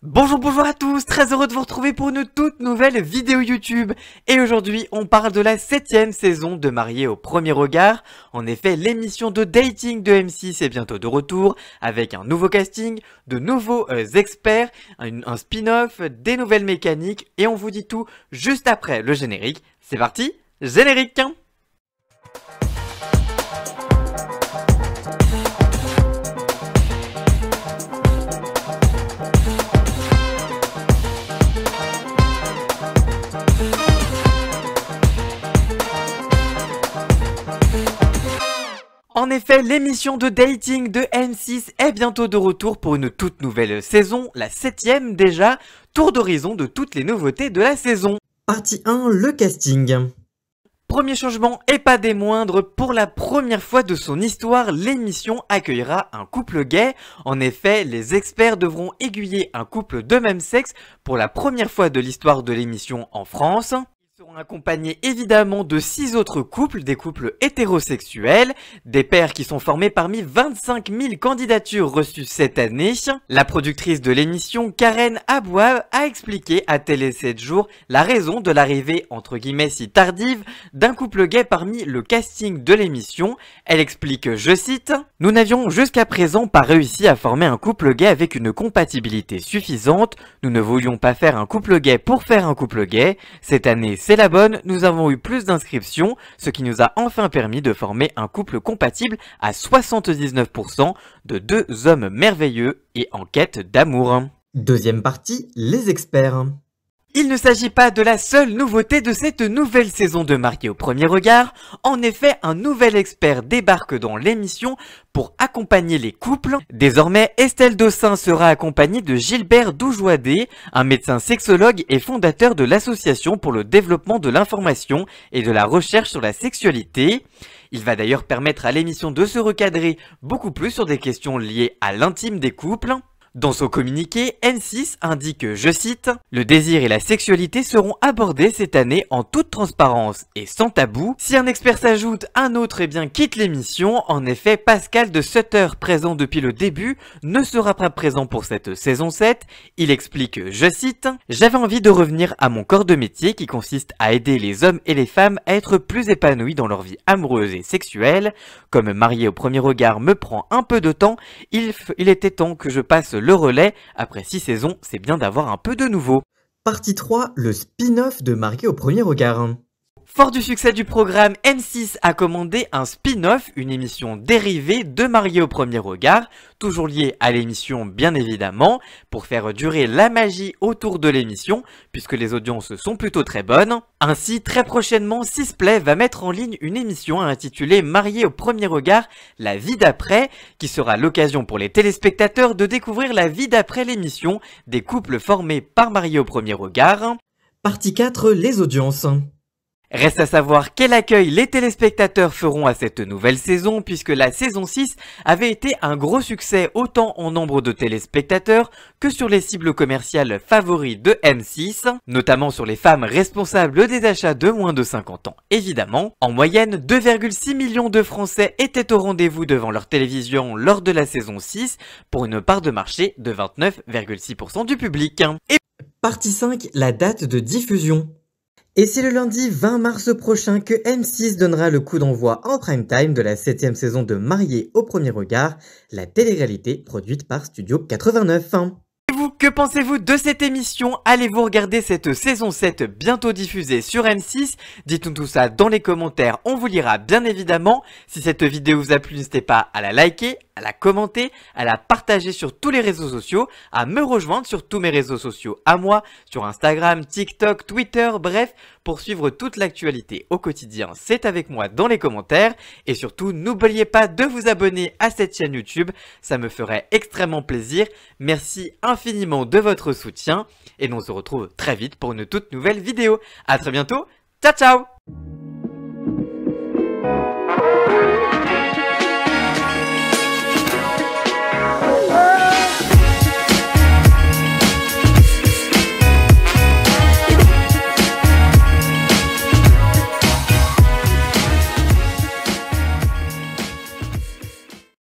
Bonjour à tous, très heureux de vous retrouver pour une toute nouvelle vidéo YouTube. Et aujourd'hui, on parle de la 7ème saison de Mariés au premier regard. En effet, l'émission de dating de M6 est bientôt de retour, avec un nouveau casting, de nouveaux experts, un spin-off, des nouvelles mécaniques, et on vous dit tout juste après le générique. C'est parti, générique! En effet, l'émission de dating de M6 est bientôt de retour pour une toute nouvelle saison, la 7ème déjà, tour d'horizon de toutes les nouveautés de la saison. Partie 1, le casting. Premier changement et pas des moindres, pour la première fois de son histoire, l'émission accueillera un couple gay. En effet, les experts devront aiguiller un couple de même sexe pour la première fois de l'histoire de l'émission en France. Ils seront accompagnés évidemment de 6 autres couples, des couples hétérosexuels, des pairs qui sont formés parmi 25 000 candidatures reçues cette année. La productrice de l'émission, Karen Abouab, a expliqué à Télé 7 jours la raison de l'arrivée entre guillemets si tardive d'un couple gay parmi le casting de l'émission. Elle explique, je cite, « Nous n'avions jusqu'à présent pas réussi à former un couple gay avec une compatibilité suffisante. Nous ne voulions pas faire un couple gay pour faire un couple gay. Cette année, c'est la bonne, nous avons eu plus d'inscriptions, ce qui nous a enfin permis de former un couple compatible à 79% de deux hommes merveilleux et en quête d'amour. » Deuxième partie, les experts. Il ne s'agit pas de la seule nouveauté de cette nouvelle saison de Mariés au premier regard. En effet, un nouvel expert débarque dans l'émission pour accompagner les couples. Désormais, Estelle Dossin sera accompagnée de Gilbert Doujouadé, un médecin sexologue et fondateur de l'Association pour le développement de l'information et de la recherche sur la sexualité. Il va d'ailleurs permettre à l'émission de se recadrer beaucoup plus sur des questions liées à l'intime des couples. Dans son communiqué, M6 indique, je cite, « Le désir et la sexualité seront abordés cette année en toute transparence et sans tabou. Si un expert s'ajoute, un autre quitte l'émission. En effet, Pascal de Sutter, présent depuis le début, ne sera pas présent pour cette saison 7. Il explique, je cite, « J'avais envie de revenir à mon corps de métier qui consiste à aider les hommes et les femmes à être plus épanouis dans leur vie amoureuse et sexuelle. Comme Marié au premier regard me prend un peu de temps, il était temps que je passe le relais. Après 6 saisons, c'est bien d'avoir un peu de nouveau. » Partie 3, le spin-off de Mariés au premier regard. Fort du succès du programme, M6 a commandé un spin-off, une émission dérivée de Mariés au premier regard, toujours liée à l'émission bien évidemment, pour faire durer la magie autour de l'émission, puisque les audiences sont plutôt très bonnes. Ainsi, très prochainement, Sisplay va mettre en ligne une émission intitulée Mariés au premier regard, la vie d'après, qui sera l'occasion pour les téléspectateurs de découvrir la vie d'après l'émission des couples formés par Mariés au premier regard. Partie 4, les audiences. Reste à savoir quel accueil les téléspectateurs feront à cette nouvelle saison, puisque la saison 6 avait été un gros succès autant en nombre de téléspectateurs que sur les cibles commerciales favoris de M6, notamment sur les femmes responsables des achats de moins de 50 ans évidemment. En moyenne, 2,6 millions de Français étaient au rendez-vous devant leur télévision lors de la saison 6, pour une part de marché de 29,6% du public. Et Partie 5, la date de diffusion. Et c'est le lundi 20 mars prochain que M6 donnera le coup d'envoi en prime time de la 7ème saison de Mariés au premier regard, la télé-réalité produite par Studio 89. Et vous, que pensez-vous de cette émission? Allez-vous regarder cette saison 7 bientôt diffusée sur M6? Dites-nous tout ça dans les commentaires, on vous lira bien évidemment. Si cette vidéo vous a plu, n'hésitez pas à la liker, à la commenter, à la partager sur tous les réseaux sociaux, à me rejoindre sur tous mes réseaux sociaux à moi, sur Instagram, TikTok, Twitter, bref, pour suivre toute l'actualité au quotidien, c'est avec moi dans les commentaires. Et surtout, n'oubliez pas de vous abonner à cette chaîne YouTube, ça me ferait extrêmement plaisir. Merci infiniment de votre soutien et on se retrouve très vite pour une toute nouvelle vidéo. À très bientôt, ciao ciao!